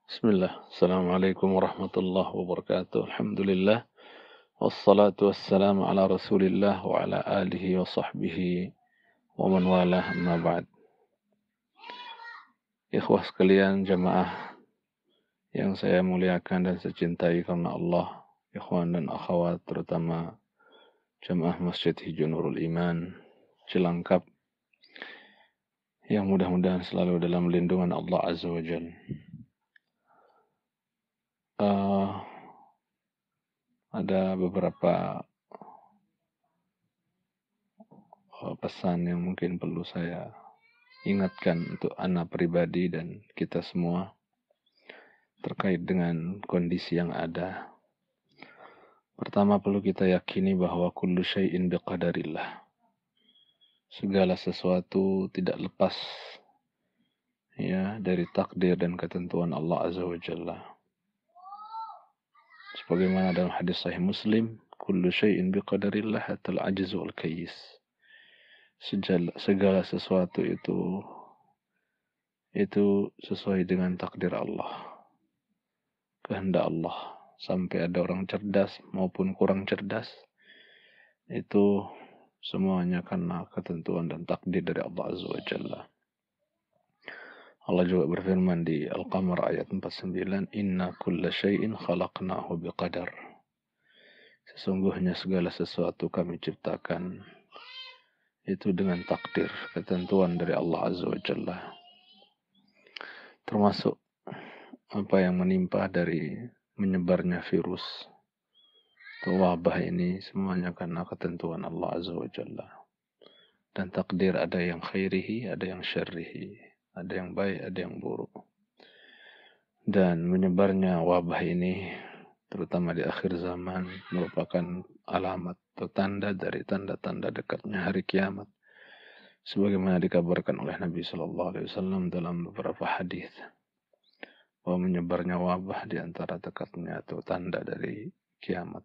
Bismillah. Assalamualaikum warahmatullahi wabarakatuh. Alhamdulillah. Wassalatu wassalamu ala rasulillah wa ala alihi wa sahbihi wa man walah amma ba'd. Ikhwah sekalian jamaah yang saya muliakan dan saya cintai karena Allah. Ikhwan dan akhwat terutama jamaah Masjid Hijau Nurul Iman Cilangkap yang mudah-mudahan selalu dalam lindungan Allah Azza wa Jalla. Ada beberapa pesan yang mungkin perlu saya ingatkan untuk anak pribadi dan kita semua terkait dengan kondisi yang ada. Pertama perlu kita yakini bahwa kullu syai'in biqadarillah. Segala sesuatu tidak lepas ya dari takdir dan ketentuan Allah Azza wa Jalla. Sebagaimana dalam hadis sahih Muslim, kullu syai'in biqadarillah hatta al-'ajzu al-kayyis. Segala sesuatu itu sesuai dengan takdir Allah, kehendak Allah. Sampai ada orang cerdas maupun kurang cerdas, itu semuanya karena ketentuan dan takdir dari Allah Azza wa Jalla. Allah juga berfirman di Al-Qamar ayat 49, Inna kulla syai'in khalaqnahu biqadar. Sesungguhnya segala sesuatu kami ciptakan itu dengan takdir, ketentuan dari Allah Azza wa Jalla. Termasuk apa yang menimpa dari menyebarnya virus atau wabah ini semuanya karena ketentuan Allah Azza wa Jalla. Dan takdir ada yang khairihi, ada yang syarrihi, ada yang baik, ada yang buruk. Dan menyebarnya wabah ini terutama di akhir zaman merupakan alamat atau tanda dari tanda-tanda dekatnya hari kiamat. Sebagaimana dikabarkan oleh Nabi sallallahu alaihi wasallam dalam beberapa hadis bahwa menyebarnya wabah di antara dekatnya atau tanda dari kiamat.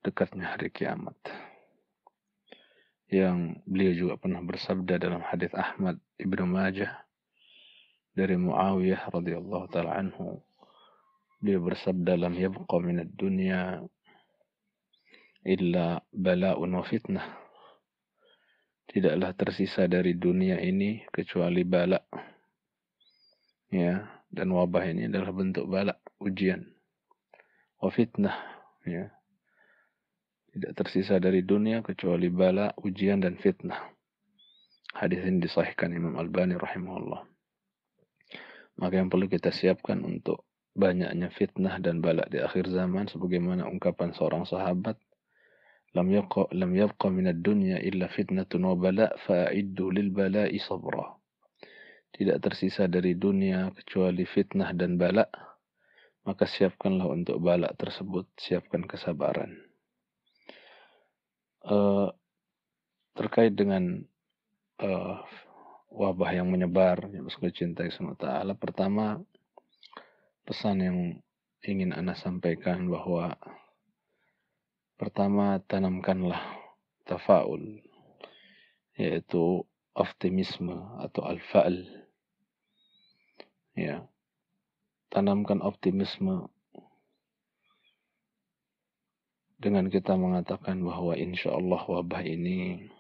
Dekatnya hari kiamat. Yang beliau juga pernah bersabda dalam hadis Ahmad Ibnu Majah dari Muawiyah radhiyallahu taala anhu. Beliau bersabda, "Lam yabqa minad dunya illa bala'un wa fitnah." Tidaklah tersisa dari dunia ini kecuali bala. Ya, dan wabah ini adalah bentuk bala, ujian. Wa fitnah, ya. Tidak tersisa dari dunia kecuali bala, ujian dan fitnah. Hadis ini disahihkan Imam Albani rahimahullah. Maka yang perlu kita siapkan untuk banyaknya fitnah dan bala di akhir zaman sebagaimana ungkapan seorang sahabat, lam yabqa minad dunya illa fitnatun wa bala fa'iddu lil bala'i sabra. Tidak tersisa dari dunia kecuali fitnah dan bala, maka siapkanlah untuk bala tersebut, siapkan kesabaran. Terkait dengan wabah yang menyebar yang saya cintai sama Ta'ala, pertama pesan yang ingin Ana sampaikan bahwa pertama tanamkanlah tafaul, yaitu optimisme atau al-fa'l. Ya, tanamkan optimisme dengan kita mengatakan bahwa insya Allah wabah ini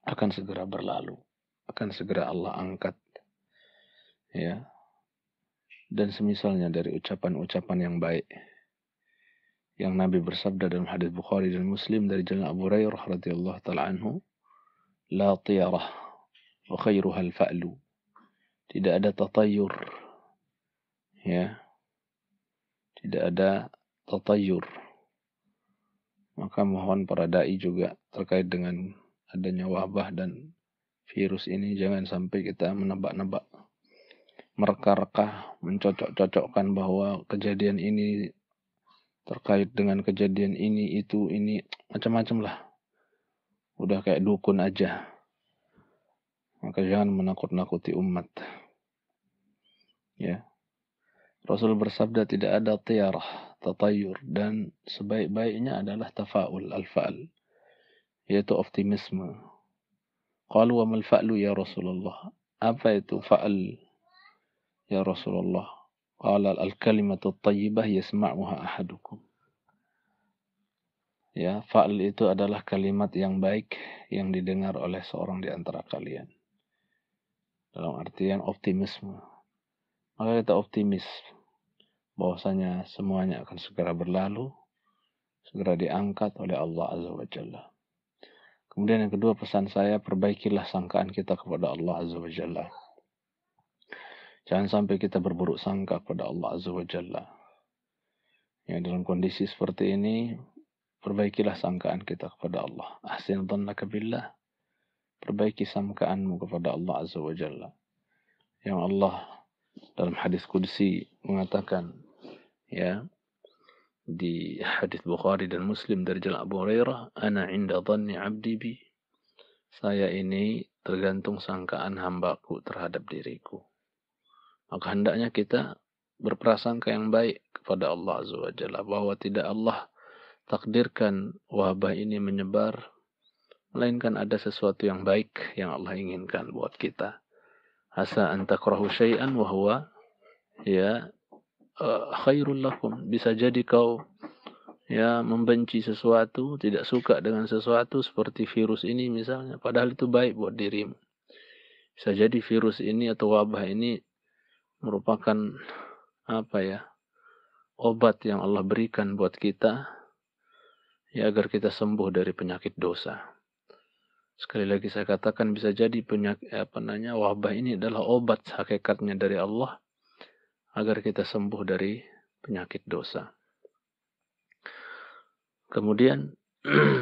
akan segera berlalu, akan segera Allah angkat, ya. Dan semisalnya dari ucapan-ucapan yang baik yang Nabi bersabda dalam hadis Bukhari dan Muslim dari jalan Abu Hurairah radhiyallahu taala anhu, la tiyarah wa khairuha al-fa'lu. Tidak ada tatayur, ya. Tidak ada tatayur. Maka mohon para dai juga terkait dengan adanya wabah dan virus ini jangan sampai kita menebak-nebak, mereka-reka, mencocok-cocokkan bahwa kejadian ini terkait dengan kejadian ini, itu, ini, macam-macam lah. Udah kayak dukun aja. Maka jangan menakut-nakuti umat. Ya. Rasul bersabda tidak ada tiyarah, tatayur, dan sebaik-baiknya adalah tafaul, al-fa'al, yaitu optimisme. Qalu wa mal fa'lu ya Rasulullah? Apa itu fa'al? ya Rasulullah? Qala al-kalimatu thayyibah yasma'uha ahadukum. Ya, fa'al itu adalah kalimat yang baik yang didengar oleh seorang di antara kalian. Dalam artian optimisme. Maka kita optimis bahwasanya semuanya akan segera berlalu, segera diangkat oleh Allah Azza wa Jalla. Kemudian yang kedua, pesan saya, perbaikilah sangkaan kita kepada Allah Azza wa Jalla. Jangan sampai kita berburuk sangka kepada Allah Azza wa Jalla. Ya, dalam kondisi seperti ini, perbaikilah sangkaan kita kepada Allah. Ahsin dhannaka billah. Perbaiki sangkaanmu kepada Allah Azza wa Jalla. Yang Allah dalam hadis qudsi mengatakan, ya, di hadis Bukhari dan Muslim dari jalan Abu Hurairah, ana inda dhanni 'abdi bi. Saya ini tergantung sangkaan hambaku terhadap diriku. Maka hendaknya kita berprasangka yang baik kepada Allah Azza wa Jalla, bahwa tidak Allah takdirkan wabah ini menyebar, melainkan ada sesuatu yang baik yang Allah inginkan buat kita. Asa an takrahu syai'an wa huwa ya khairul lakum. Bisa jadi kau ya membenci sesuatu, tidak suka dengan sesuatu seperti virus ini misalnya, padahal itu baik buat dirimu. Bisa jadi virus ini atau wabah ini merupakan obat yang Allah berikan buat kita ya agar kita sembuh dari penyakit dosa. Sekali lagi saya katakan, bisa jadi wabah ini adalah obat hakikatnya dari Allah agar kita sembuh dari penyakit dosa. Kemudian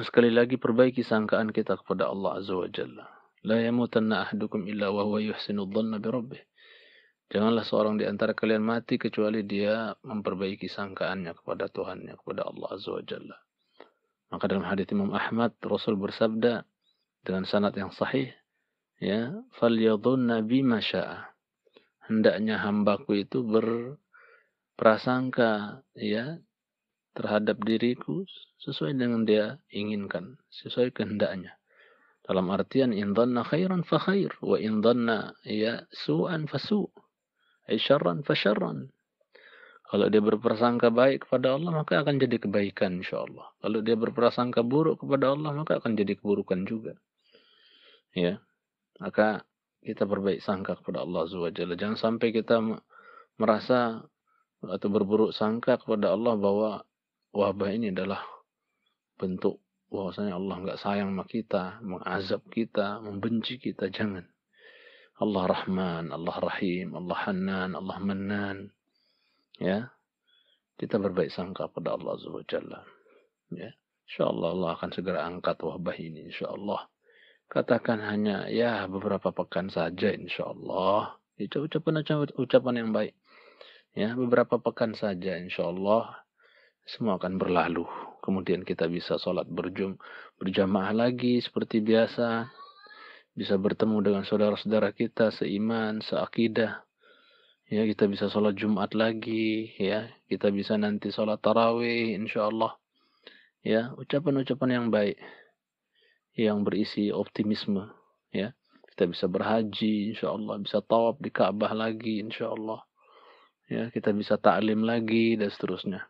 sekali lagi perbaiki sangkaan kita kepada Allah Azza wa Jalla. La yamutanna ahadukum illa wa huwa yuhsinu dhanna bi rabbih. Janganlah seorang di antara kalian mati kecuali dia memperbaiki sangkaannya kepada Tuhannya, kepada Allah Azza wa Jalla. Maka dalam hadits Imam Ahmad, Rasul bersabda dengan sanad yang sahih, ya, falyadhunna bima syaa. Hendaknya hambaku itu berprasangka ya terhadap diriku sesuai dengan dia inginkan, sesuai kehendaknya. Dalam artian in dhanna khairan fa khair wa in dhanna ya su'an fa su', ay syarran fa syarran. Kalau dia berprasangka baik kepada Allah, maka akan jadi kebaikan insyaallah. Kalau dia berprasangka buruk kepada Allah, maka akan jadi keburukan juga. Ya. Maka kita berbaik sangka kepada Allah Azza wa Jalla. Jangan sampai kita merasa atau berburuk sangka kepada Allah bahwa wabah ini adalah bentuk bahwasanya Allah enggak sayang sama kita, mengazab kita, membenci kita. Jangan. Allah Rahman, Allah Rahim, Allah Hannan, Allah Mannan. Ya. Kita berbaik sangka kepada Allah Azza wa Jalla. Ya. Insyaallah Allah akan segera angkat wabah ini insyaallah. Katakan hanya ya beberapa pekan saja insyaallah. Itu ucapan yang baik. Ya, beberapa pekan saja insyaallah semua akan berlalu. Kemudian kita bisa sholat berjamaah lagi seperti biasa. Bisa bertemu dengan saudara-saudara kita seiman, seakidah. Ya, kita bisa sholat Jumat lagi, ya. Kita bisa nanti sholat tarawih insyaallah. Ya, ucapan-ucapan yang baik yang berisi optimisme, ya. Kita bisa berhaji insyaallah, bisa tawaf di Ka'bah lagi insyaallah. Ya, kita bisa ta'lim lagi dan seterusnya.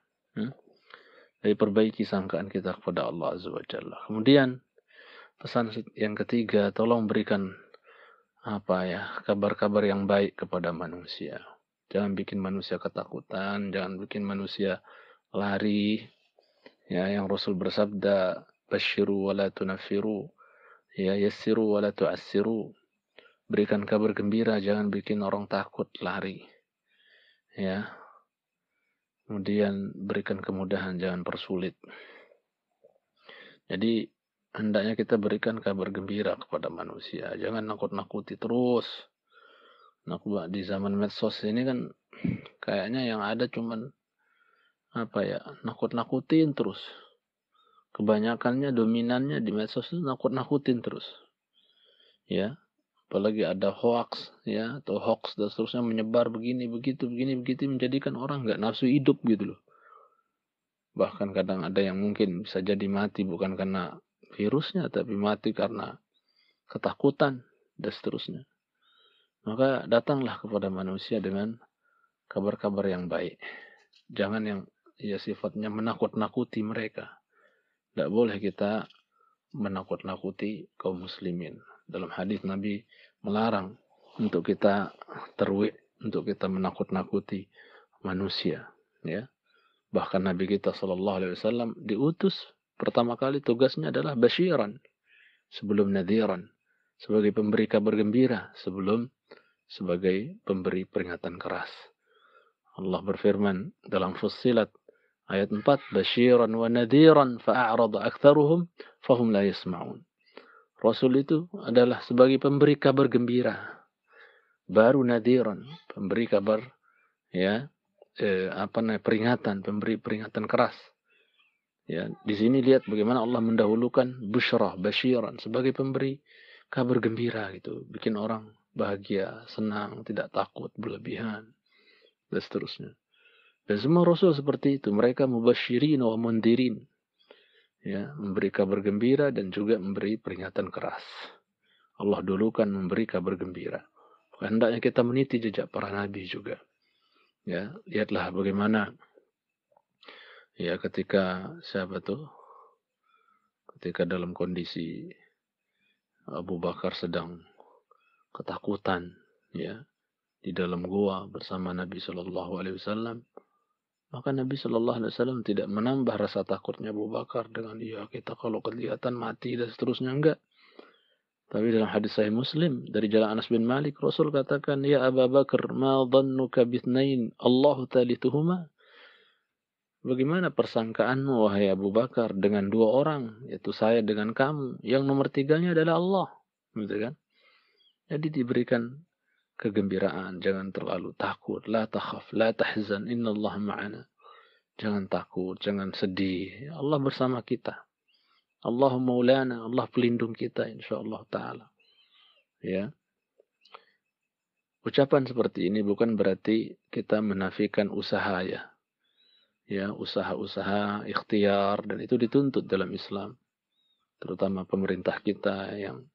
Jadi perbaiki sangkaan kita kepada Allah Azza wa Jalla. Kemudian pesan yang ketiga, tolong berikan kabar-kabar yang baik kepada manusia. Jangan bikin manusia ketakutan, jangan bikin manusia lari. Ya, yang Rasul bersabda, basyiru wa la tunaffiru, ya, yassiru wa la tu'assiru. Berikan kabar gembira, jangan bikin orang takut lari. Ya. Kemudian berikan kemudahan, jangan persulit. Jadi hendaknya kita berikan kabar gembira kepada manusia, jangan nakut-nakuti terus. Di zaman medsos ini kan kayaknya yang ada cuman nakut-nakutin terus. Kebanyakannya dominannya di medsos itu nakut-nakutin terus. Ya, apalagi ada hoax ya atau hoax dan seterusnya menyebar begini begitu menjadikan orang nggak nafsu hidup gitu loh. Bahkan kadang ada yang mungkin bisa jadi mati bukan karena virusnya tapi mati karena ketakutan dan seterusnya. Maka datanglah kepada manusia dengan kabar-kabar yang baik. Jangan yang ya sifatnya menakut-nakuti mereka. Tidak boleh kita menakut-nakuti kaum muslimin. Dalam hadis Nabi melarang untuk kita terwik, untuk kita menakut-nakuti manusia. Ya, bahkan Nabi kita Shallallahu Alaihi Wasallam diutus pertama kali tugasnya adalah basyiran sebelum nadhiran, sebagai pemberi kabar gembira sebelum sebagai pemberi peringatan keras. Allah berfirman dalam Fussilat ayat 4, basyiran wa nadhiran fa'a'rada aktsaruhum fahum la yasma'un. Rasul itu adalah sebagai pemberi kabar gembira, baru nadhiran, pemberi kabar ya peringatan, pemberi peringatan keras. Ya, di sini lihat bagaimana Allah mendahulukan busyrah, basyiran sebagai pemberi kabar gembira gitu, bikin orang bahagia, senang, tidak takut berlebihan dan seterusnya. Dan semua rasul seperti itu, mereka mubasyirin wa mundirin. Ya, memberi kabar gembira dan juga memberi peringatan keras. Allah dulukan memberi kabar gembira. Hendaknya kita meniti jejak para nabi juga. Ya, lihatlah bagaimana ya ketika ketika dalam kondisi Abu Bakar sedang ketakutan ya di dalam gua bersama Nabi Shallallahu Alaihi Wasallam, maka Nabi Shallallahu Alaihi Wasallam tidak menambah rasa takutnya Abu Bakar dengan kita kalau kelihatan mati dan seterusnya, enggak. Tapi dalam hadis Sahih Muslim dari jalan Anas bin Malik, Rasul katakan, ya Abu Bakar, ma dhannuka bithnain Allahu thalithuhuma. Bagaimana persangkaanmu wahai Abu Bakar dengan dua orang, yaitu saya dengan kamu, yang nomor tiganya adalah Allah, gitu kan? Jadi diberikan kegembiraan, jangan terlalu takut, la takhaf, la tahzan, innallaha ma'ana. Jangan takut, jangan sedih. Allah bersama kita. Allah maulana, Allah pelindung kita insyaallah taala. Ya. Ucapan seperti ini bukan berarti kita menafikan usaha ya. Ya, usaha-usaha ikhtiar dan itu dituntut dalam Islam. Terutama pemerintah kita yang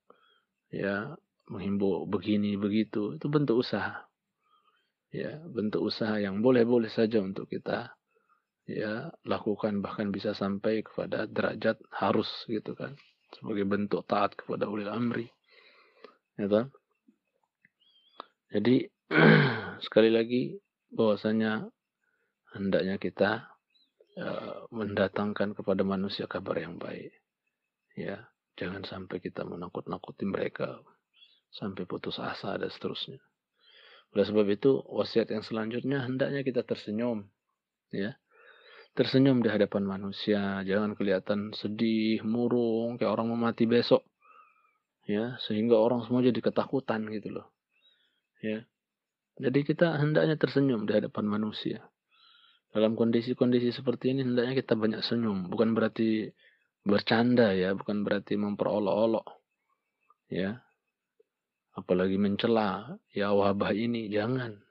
ya menghimbau begini begitu, itu bentuk usaha. Ya, bentuk usaha yang boleh-boleh saja untuk kita ya lakukan, bahkan bisa sampai kepada derajat harus gitu kan, sebagai bentuk taat kepada ulil amri gitu. Jadi sekali lagi bahwasanya hendaknya kita mendatangkan kepada manusia kabar yang baik ya, jangan sampai kita menakut-nakuti mereka sampai putus asa dan seterusnya. Oleh sebab itu wasiat yang selanjutnya hendaknya kita tersenyum ya. Tersenyum di hadapan manusia, jangan kelihatan sedih, murung, kayak orang mau mati besok. Ya, sehingga orang semua jadi ketakutan gitu loh. Ya. Jadi kita hendaknya tersenyum di hadapan manusia. Dalam kondisi-kondisi seperti ini hendaknya kita banyak senyum, bukan berarti bercanda ya, bukan berarti memperolok-olok. Ya. Apalagi mencela, ya wabah ini, jangan.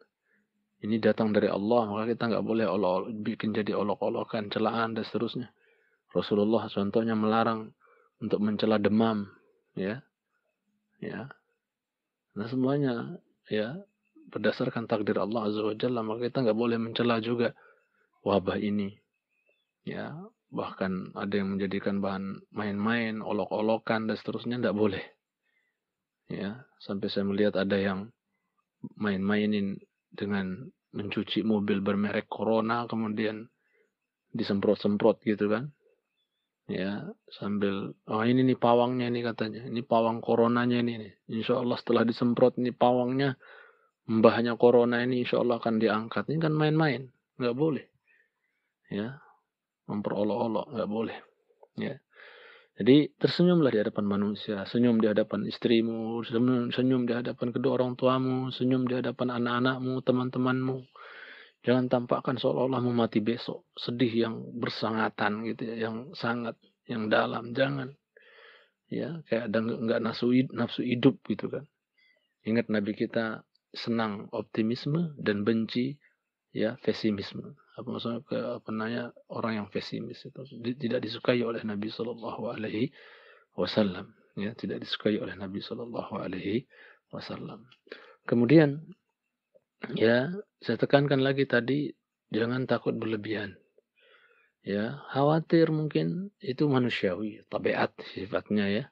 Ini datang dari Allah, maka kita nggak boleh olok-olok, bikin jadi olok-olokan, celaan dan seterusnya. Rasulullah contohnya melarang untuk mencela demam, ya, ya. Nah semuanya, ya, berdasarkan takdir Allah Azza wa Jalla, maka kita nggak boleh mencela juga wabah ini, ya. Bahkan ada yang menjadikan bahan main-main, olok-olokan dan seterusnya, nggak boleh, ya. Sampai saya melihat ada yang main-mainin dengan mencuci mobil bermerek Corona, kemudian disemprot-semprot gitu kan. Ya, sambil, oh ini nih pawangnya nih katanya. Ini pawang coronanya ini nih. Insya Allah setelah disemprot ini pawangnya, mbahnya corona ini insya Allah akan diangkat. Ini kan main-main. Nggak boleh. Ya, memperolok-olok. Nggak boleh. Ya. Jadi tersenyumlah di hadapan manusia. Senyum di hadapan istrimu. Senyum di hadapan kedua orang tuamu. Senyum di hadapan anak-anakmu, teman-temanmu. Jangan tampakkan seolah-olah mau mati besok. Sedih yang bersangatan gitu ya. Yang sangat, yang dalam. Jangan. Ya, kayak ada nggak nafsu hidup gitu kan. Ingat Nabi kita senang optimisme dan benci ya pesimisme. Apa maksudnya orang yang pesimis itu tidak disukai oleh Nabi Shallallahu Alaihi Wasallam. Ya, tidak disukai oleh Nabi Shallallahu Alaihi Wasallam. Kemudian Ya, saya tekankan lagi tadi, jangan takut berlebihan. Ya, khawatir mungkin itu manusiawi, tabiat sifatnya ya.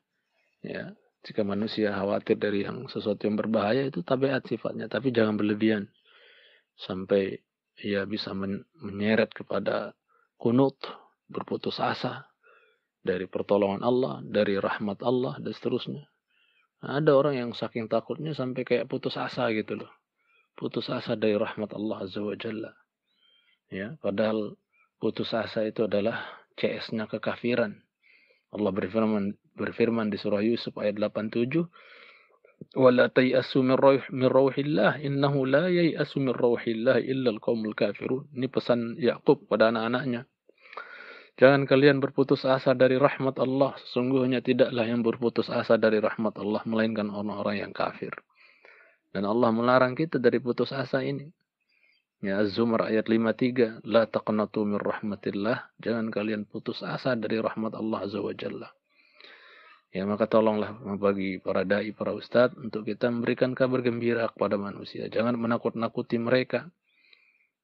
Ya, jika manusia khawatir dari yang sesuatu yang berbahaya itu tabiat sifatnya, tapi jangan berlebihan sampai ia bisa menyeret kepada kunut, berputus asa dari pertolongan Allah, dari rahmat Allah dan seterusnya. Ada orang yang saking takutnya sampai kayak putus asa gitu loh. Putus asa dari rahmat Allah Azza wa Jalla. Ya, padahal putus asa itu adalah CS-nya kekafiran. Allah berfirman di surah Yusuf ayat 87, "Wala tayasu min rauhillah innahu la yayasu min rauhillah illa al-qaumul kafirun." Ini pesan Yakub pada anak-anaknya. Jangan kalian berputus asa dari rahmat Allah. Sesungguhnya tidaklah yang berputus asa dari rahmat Allah melainkan orang-orang yang kafir. Dan Allah melarang kita dari putus asa ini. Ya, Az-Zumar ayat 53, la taqnatu min rahmatillah. Jangan kalian putus asa dari rahmat Allah Azza wa Jalla. Ya, maka tolonglah bagi para dai, para ustadz untuk kita memberikan kabar gembira kepada manusia. Jangan menakut-nakuti mereka.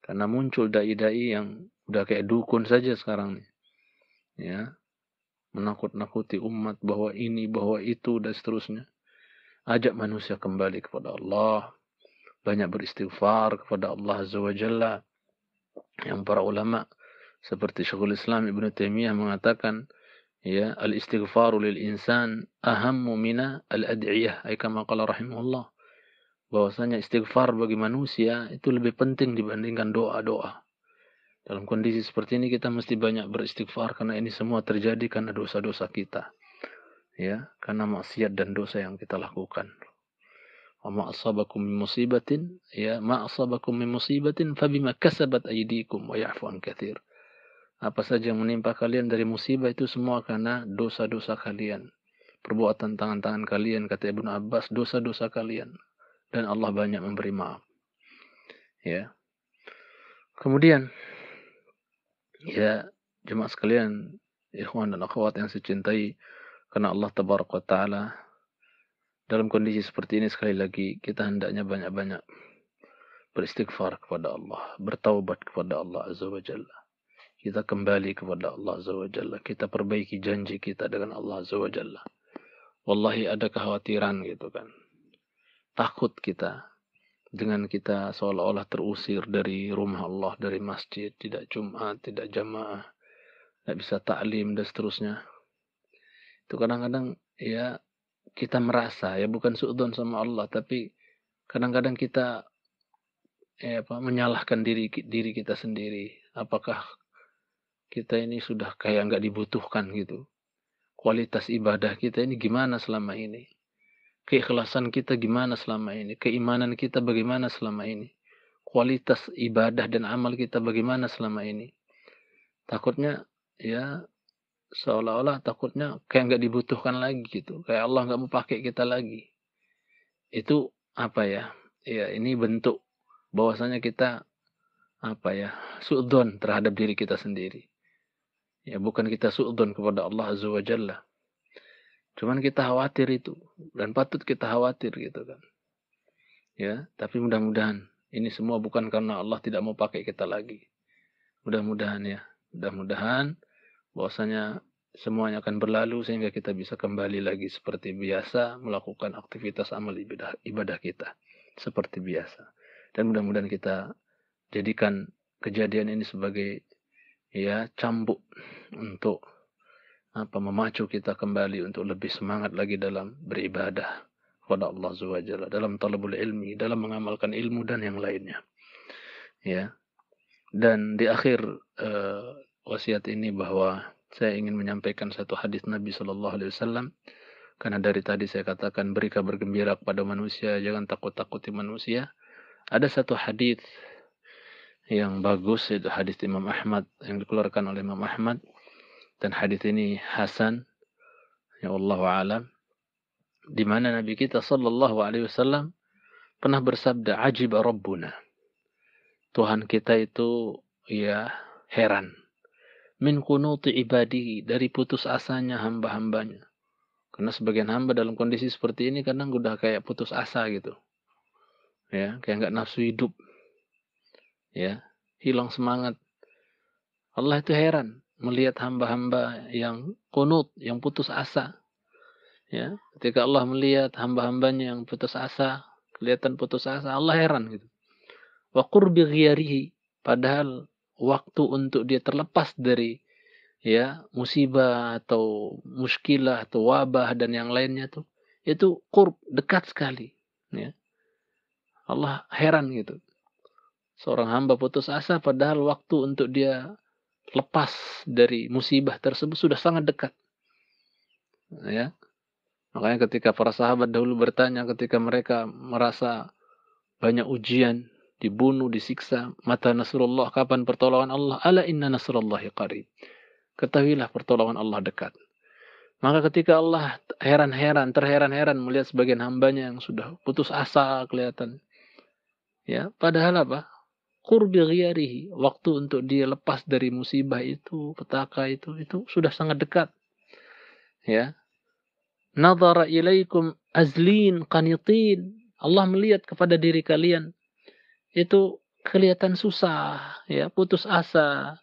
Karena muncul dai-dai yang udah kayak dukun saja sekarang nih. Ya, menakut-nakuti umat bahwa ini, bahwa itu dan seterusnya. Ajak manusia kembali kepada Allah. Banyak beristighfar kepada Allah Azza wa Jalla. Yang para ulama seperti Syekhul Islam Ibnu Taimiyah mengatakan, ya, al-istighfaru lil insan ahammu mina al-ad'iyah, ay kama qala rahimahullah. Bahwasanya istighfar bagi manusia itu lebih penting dibandingkan doa-doa. Dalam kondisi seperti ini kita mesti banyak beristighfar karena ini semua terjadi karena dosa-dosa kita. Ya, karena maksiat dan dosa yang kita lakukan. Wa ma asabakum min musibatin, ya, ma asabakum min musibatin fabima kasabat aydikum wa ya'fu an katsir. Apa saja yang menimpa kalian dari musibah itu semua karena dosa-dosa kalian. Perbuatan tangan-tangan kalian, kata Ibnu Abbas, dosa-dosa kalian. Dan Allah banyak memberi maaf. Ya. Kemudian, ya, jemaah sekalian, ikhwan dan akhwat yang saya cintai, karena Allah Tabaraka wa Ta'ala, dalam kondisi seperti ini sekali lagi, kita hendaknya banyak-banyak beristighfar kepada Allah, bertaubat kepada Allah Azza wa Jalla. Kita kembali kepada Allah Azza wa Jalla. Kita perbaiki janji kita dengan Allah Azza wa Jalla. Wallahi ada kekhawatiran gitu kan. Takut kita dengan kita seolah-olah terusir dari rumah Allah, dari masjid, tidak Jumat, tidak jamaah, tidak bisa taklim dan seterusnya. Itu kadang-kadang ya kita merasa ya bukan suudzon sama Allah, tapi kadang-kadang kita menyalahkan diri kita sendiri. Apakah kita ini sudah kayak nggak dibutuhkan gitu? Kualitas ibadah kita ini gimana selama ini? Keikhlasan kita gimana selama ini? Keimanan kita bagaimana selama ini? Kualitas ibadah dan amal kita bagaimana selama ini? Takutnya ya seolah-olah takutnya kayak nggak dibutuhkan lagi gitu. Kayak Allah nggak mau pakai kita lagi. Itu apa ya? Ya ini bentuk bahwasanya kita suudzon terhadap diri kita sendiri. Ya bukan kita suudzon kepada Allah Azza wa Jalla. Cuman kita khawatir itu dan patut kita khawatir gitu kan. Ya, tapi mudah-mudahan ini semua bukan karena Allah tidak mau pakai kita lagi. Mudah-mudahan ya, mudah-mudahan bahwasanya semuanya akan berlalu sehingga kita bisa kembali lagi seperti biasa melakukan aktivitas amal ibadah kita seperti biasa. Dan mudah-mudahan kita jadikan kejadian ini sebagai ya cambuk untuk memacu kita kembali untuk lebih semangat lagi dalam beribadah kepada Allah Azza wa Jalla, dalam talabul ilmi, dalam mengamalkan ilmu dan yang lainnya. Ya. Dan di akhir wasiat ini bahwa saya ingin menyampaikan satu hadis Nabi Shallallahu Alaihi Wasallam, karena dari tadi saya katakan beri kabar gembira kepada manusia, jangan takut-takuti manusia. Ada satu hadis yang bagus, yaitu hadis Imam Ahmad yang dikeluarkan oleh Imam Ahmad, dan hadis ini hasan, ya Allah alam, di mana Nabi kita Shallallahu Alaihi Wasallam pernah bersabda, ajib Rabbuna, Tuhan kita itu ya heran, min kunuti ibadihi, dari putus asanya hamba-hambanya. Karena sebagian hamba dalam kondisi seperti ini kadang udah kayak putus asa gitu. ya, kayak nggak nafsu hidup, ya, hilang semangat. Allah itu heran melihat hamba-hamba yang kunut, yang putus asa, ya. Ketika Allah melihat hamba-hambanya yang putus asa, kelihatan putus asa, Allah heran gitu. Wa qurbi ghiyarihi, padahal waktu untuk dia terlepas dari, ya, musibah atau muskilah atau wabah dan yang lainnya tuh, itu qurb, dekat sekali, ya. Allah heran gitu. Seorang hamba putus asa padahal waktu untuk dia lepas dari musibah tersebut sudah sangat dekat, ya. Makanya ketika para sahabat dahulu bertanya ketika mereka merasa banyak ujian, dibunuh, disiksa, mata nasrullah, kapan pertolongan Allah? Ala inna nasrullahi qarib. Ketahuilah pertolongan Allah dekat. Maka ketika Allah heran-heran, terheran-heran melihat sebagian hambanya yang sudah putus asa kelihatan. Ya, padahal apa? Qurbi ghiyarihi, waktu untuk dia lepas dari musibah itu, petaka itu sudah sangat dekat. Ya. Nadhara ilaikum azlin qanitin. Allah melihat kepada diri kalian itu kelihatan susah, ya, putus asa.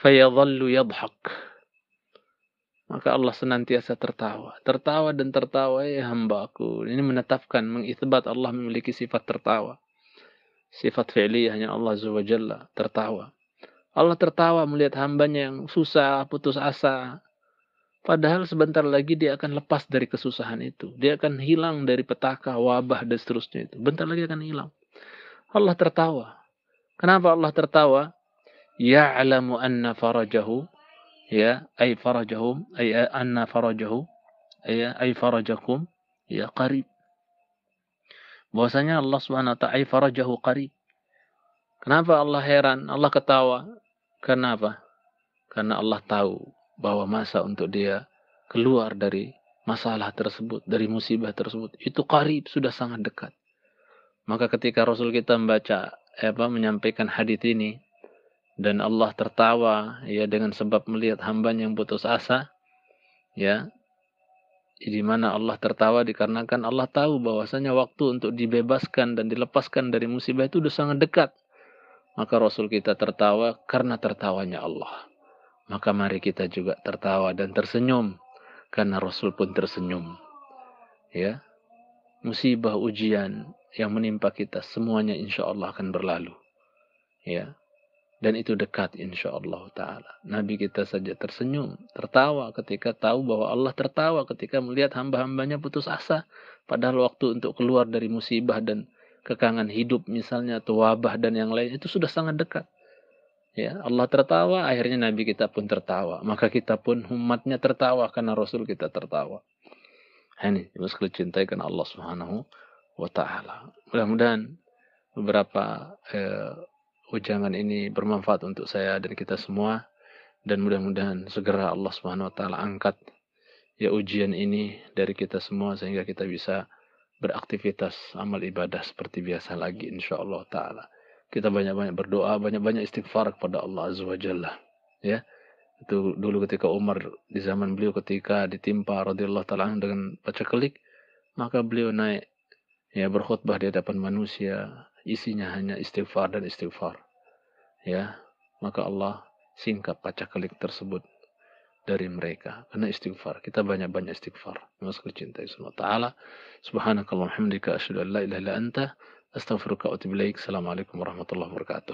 Fayadhallu yadhhak. Maka Allah senantiasa tertawa. Tertawa dan tertawa, ya hambaku. Ini menetapkan, mengisbat Allah memiliki sifat tertawa. Sifat fi'liyah hanya Allah Azza wa Jalla, tertawa. Allah tertawa melihat hambanya yang susah, putus asa. Padahal sebentar lagi dia akan lepas dari kesusahan itu. Dia akan hilang dari petaka, wabah, dan seterusnya itu. Bentar lagi akan hilang. Allah tertawa. Kenapa Allah tertawa? Ya'lamu anna farajahu, ya, ay farajahum, ay anna farajahu, ya, ay farajakum, ya, qarib. Bahwasanya Allah Subhanahu wa ta'ala ay farajahu qarib. Kenapa Allah heran? Allah ketawa. Kenapa? Karena Allah tahu bahwa masa untuk dia keluar dari masalah tersebut, dari musibah tersebut, itu qarib, sudah sangat dekat. Maka ketika Rasul kita membaca, menyampaikan hadis ini, dan Allah tertawa, ya, dengan sebab melihat hambanya yang putus asa, ya, di mana Allah tertawa dikarenakan Allah tahu bahwasanya waktu untuk dibebaskan dan dilepaskan dari musibah itu sudah sangat dekat. Maka Rasul kita tertawa karena tertawanya Allah. Maka mari kita juga tertawa dan tersenyum karena Rasul pun tersenyum. Ya, musibah ujian yang menimpa kita semuanya insya Allah akan berlalu. Ya, dan itu dekat insya Allah Ta'ala. Nabi kita saja tersenyum, tertawa ketika tahu bahwa Allah tertawa ketika melihat hamba-hambanya putus asa. Padahal waktu untuk keluar dari musibah dan kekangan hidup misalnya atau wabah dan yang lain itu sudah sangat dekat. Ya, Allah tertawa, akhirnya Nabi kita pun tertawa. Maka kita pun umatnya tertawa karena Rasul kita tertawa. Ini sekali cintai karena Allah Subhanahu wa Ta'ala. Mudah-mudahan beberapa ujangan ini bermanfaat untuk saya dan kita semua, dan mudah-mudahan segera Allah Subhanahu wa taala angkat, ya, ujian ini dari kita semua sehingga kita bisa beraktivitas amal ibadah seperti biasa lagi insyaallah taala. Kita banyak-banyak berdoa, banyak-banyak istighfar kepada Allah Azza wa Jalla, ya. Itu dulu ketika Umar di zaman beliau ketika ditimpa radhiyallahu taala dengan paceklik, maka beliau naik, ya, berkhutbah di hadapan manusia, isinya hanya istighfar dan istighfar. Ya, maka Allah singkap paceklik tersebut dari mereka karena istighfar. Kita banyak-banyak istighfar. Masuk cinta Allah Ta'ala. Subhanakallahumma hamdika asyhadu an la ilaha illa anta astaghfiruka wa atubu ilaik. Assalamualaikum warahmatullahi wabarakatuh.